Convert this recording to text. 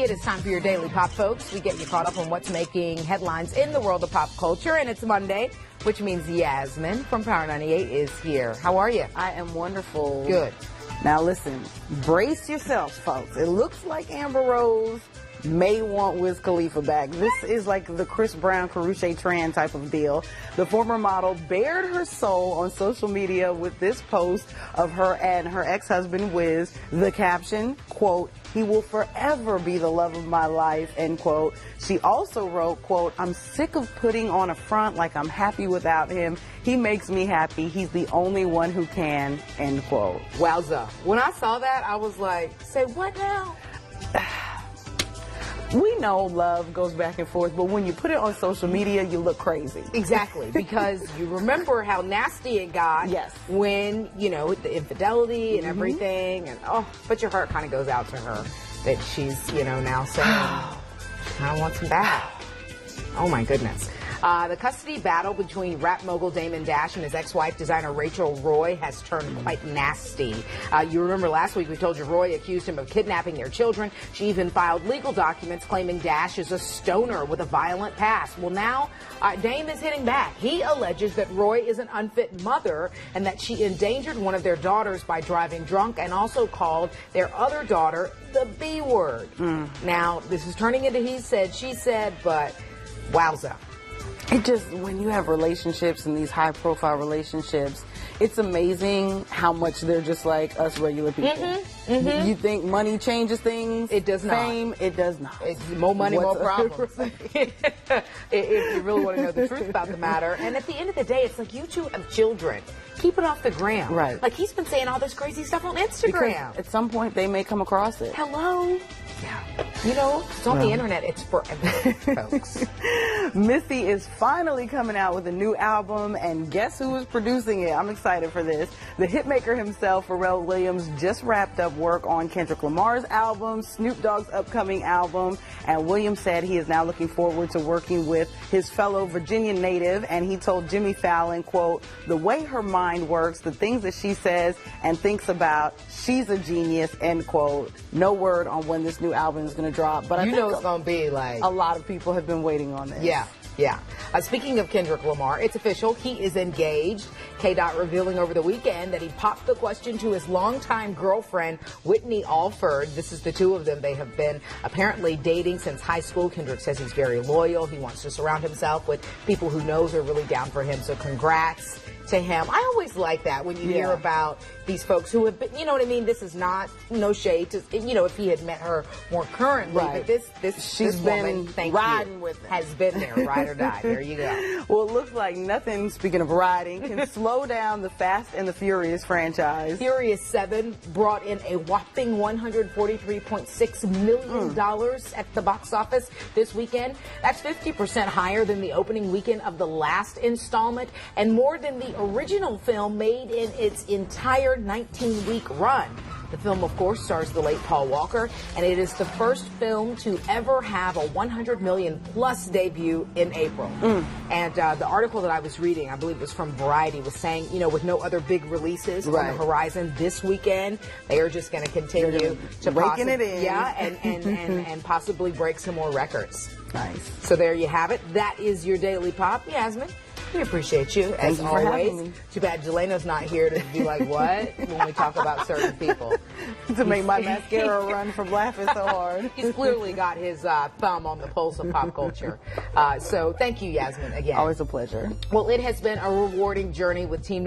It is time for your Daily Pop, folks. We get you caught up on what's making headlines in the world of pop culture, and it's Monday, which means Yasmin from Power 98 is here. How are you? I am wonderful. Good. Now listen, brace yourselves, folks. It looks like Amber Rose may want Wiz Khalifa back. This is like the Chris Brown, Karrueche Tran type of deal. The former model bared her soul on social media with this post of her and her ex-husband Wiz. The caption, quote, "He will forever be the love of my life," end quote. She also wrote, quote, "I'm sick of putting on a front like I'm happy without him. He makes me happy. He's the only one who can," end quote. Wowza. When I saw that, I was like, say what now? We know love goes back and forth, but when you put it on social media, you look crazy. Exactly, because you remember how nasty it got. Yes. When, you know, the infidelity and everything, and but your heart kind of goes out to her that she's, you know, now saying, she kind of wants him back. Oh my goodness. The custody battle between rap mogul Damon Dash and his ex-wife designer Rachel Roy has turned quite nasty. You remember last week we told you Roy accused him of kidnapping their children. She even filed legal documents claiming Dash is a stoner with a violent past. Well, now Dame is hitting back. He alleges that Roy is an unfit mother and that she endangered one of their daughters by driving drunk and also called their other daughter the B word. Now, this is turning into he said, she said, but wowza. It just, when you have relationships and these high profile relationships, it's amazing how much they're just like us regular people. You think money changes things? It does not. Fame? It does not. It's more money, more problems. If you really want to know the truth about the matter. And at the end of the day, it's like you two have children. Keep it off the gram. Right. Like he's been saying all this crazy stuff on Instagram. Because at some point they may come across it. Hello? Yeah. You know, it's on the internet. It's for everyone, folks. Missy is finally coming out with a new album, and guess who is producing it? I'm excited for this. The hitmaker himself, Pharrell Williams, just wrapped up work on Kendrick Lamar's album, Snoop Dogg's upcoming album, and Williams said he is now looking forward to working with his fellow Virginia native, and he told Jimmy Fallon, quote, "The way her mind works, the things that she says and thinks about, she's a genius," end quote. No word on when this new album is going to drop, but I think it's going to be like a lot of people have been waiting on this. Yeah. Speaking of Kendrick Lamar, it's official. He is engaged. K-Dot revealing over the weekend that he popped the question to his longtime girlfriend, Whitney Alford. This is the two of them. They have been apparently dating since high school. Kendrick says he's very loyal. He wants to surround himself with people who knows are really down for him. So congrats to him. I always like that when you hear about these folks who have been, you know what I mean? This is not, no shade to, you know, if he had met her more currently, but this woman, riding with him. Has been there, ride or die. There you go. Well, it looks like nothing, speaking of riding, can slow down the Fast and the Furious franchise. Furious 7 brought in a whopping $143.6 million at the box office this weekend. That's 50% higher than the opening weekend of the last installment and more than the original film made in its entire 19-week run. The film, of course, stars the late Paul Walker, and it is the first film to ever have a 100 million plus debut in April. And the article that I was reading, I believe it was from Variety, was saying, you know, with no other big releases on the horizon this weekend, they are just going to continue to raking it in. and possibly break some more records. Nice. So there you have it. That is your Daily Pop. Yasmin, we appreciate you, as always. Too bad Jelena's not here to be like, what? When we talk about certain people. To make my mascara run from laughing so hard. He's clearly got his thumb on the pulse of pop culture. So thank you, Yasmin, again. Always a pleasure. Well, it has been a rewarding journey with Team